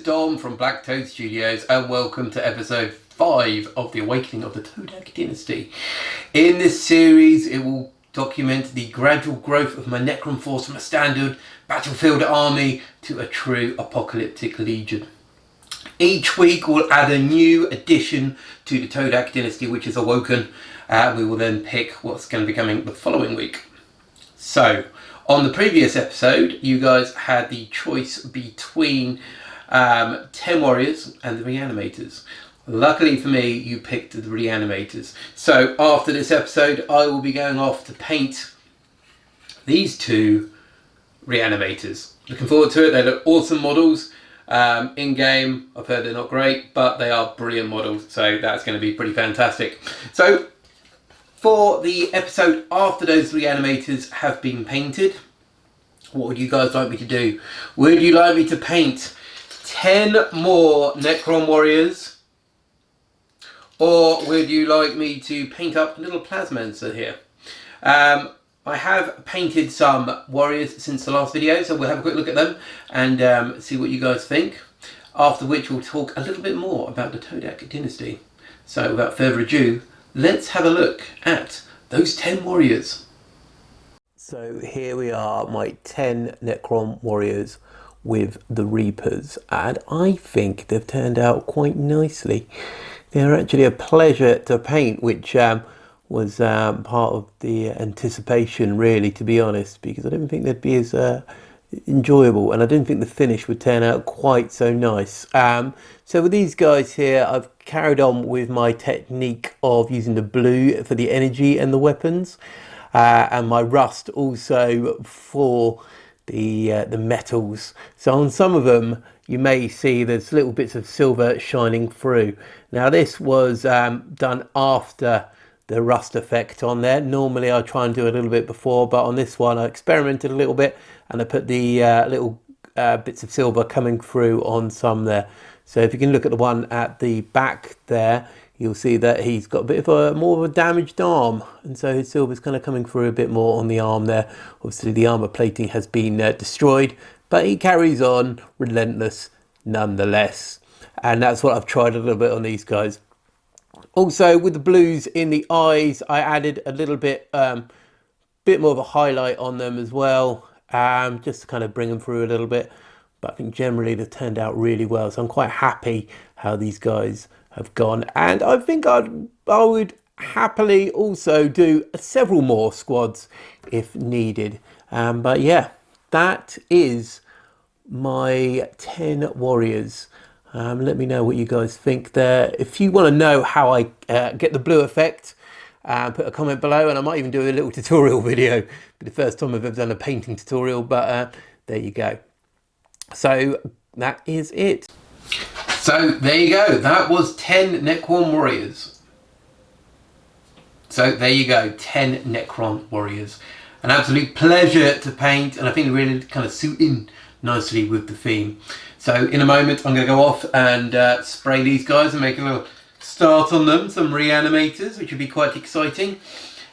is Dom from Black Toad Studios and welcome to episode 5 of the Awakening of the Toadak Dynasty. In this series it will document the gradual growth of my Necron force from a standard battlefield army to a true apocalyptic legion. Each week we'll add a new addition to the Toadak Dynasty which is awoken. We will then pick what's going to be coming the following week. So, on the previous episode, you guys had the choice between 10 warriors and the reanimators. Luckily for me, you picked the reanimators. So after this episode, I will be going off to paint these two reanimators. Looking forward to it. They look awesome models. In-game, I've heard they're not great, but they are brilliant models. So that's going to be pretty fantastic. So for the episode after those reanimators have been painted, what would you guys like me to do? Would you like me to paint 10 more Necron warriors? Or would you like me to paint up a little Plasmancer here? I have painted some warriors since the last video, so we'll have a quick look at them and see what you guys think. After which we'll talk a little bit more about the Toadak Dynasty. So without further ado, let's have a look at those 10 warriors. So here we are, my 10 Necron warriors with the Reapers, and I think they've turned out quite nicely. They're actually a pleasure to paint, which was part of the anticipation, really, to be honest, because I didn't think they'd be as enjoyable, and I didn't think the finish would turn out quite so nice. So with these guys here, I've carried on with my technique of using the blue for the energy and the weapons, and my rust also for the metals. So on some of them you may see there's little bits of silver shining through. Now this was done after the rust effect on there. Normally I try and do a little bit before, but on this one I experimented a little bit and I put the little bits of silver coming through on some there. So if you can look at the one at the back there, you'll see that he's got a bit of a more of a damaged arm, and so his silver's kind of coming through a bit more on the arm there. Obviously the armor plating has been destroyed, but he carries on relentless nonetheless, and that's what I've tried a little bit on these guys. Also with the blues in the eyes, I added a little bit more of a highlight on them as well, just to kind of bring them through a little bit. But I think generally they've turned out really well, so I'm quite happy how these guys have gone, and I think I would happily also do several more squads if needed. But yeah, that is my 10 warriors. Let me know what you guys think there. If you want to know how I get the blue effect, put a comment below, and I might even do a little tutorial video. It'll be the first time I've ever done a painting tutorial, but there you go. So that is it. So there you go, that was 10 Necron warriors. So there you go, 10 Necron warriors. An absolute pleasure to paint, and I think they really kind of suit in nicely with the theme. So in a moment I'm going to go off and spray these guys and make a little start on them, some reanimators, which would be quite exciting.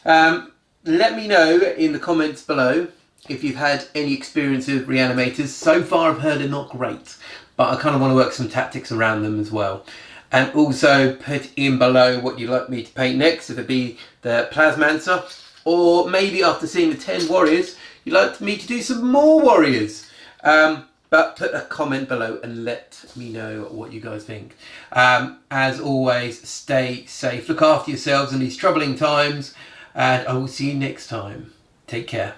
Let me know in the comments below if you've had any experience with reanimators. So far I've heard they're not great, but I kind of want to work some tactics around them as well. And also put in below what you'd like me to paint next, if it be the Plasmancer, or maybe after seeing the 10 warriors, you'd like me to do some more warriors. But put a comment below and let me know what you guys think. As always, stay safe, look after yourselves in these troubling times, and I will see you next time. Take care.